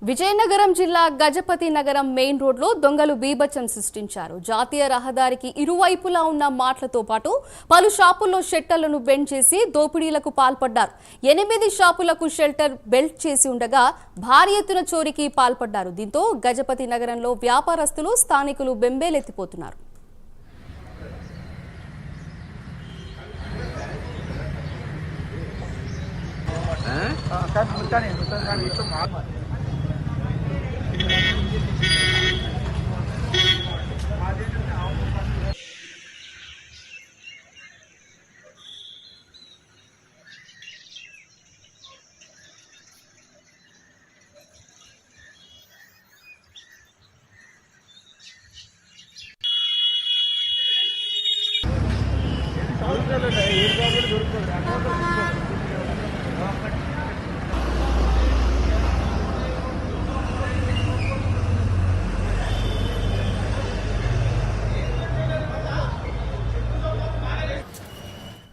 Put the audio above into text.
విజయనగరం జిల్లా గజపతి నగరం మెయిన్ రోడ్లో దొంగలు బీభత్సం సృష్టించారు. జాతీయ రహదారికి ఇరువైపులా ఉన్న మాటలతో పాటు పలు షాపుల్లో షెల్టర్లను బెండ్ చేసి దోపిడీలకు పాల్పడ్డారు. 8 షాపులకు షెల్టర్ బెల్ట్ చేసి ఉండగా భారీ ఎత్తున చోరీకి పాల్పడ్డారు. దీంతో గజపతి నగరంలో వ్యాపారస్తులు స్థానికులు బెంబేలెత్తిపోతున్నారు.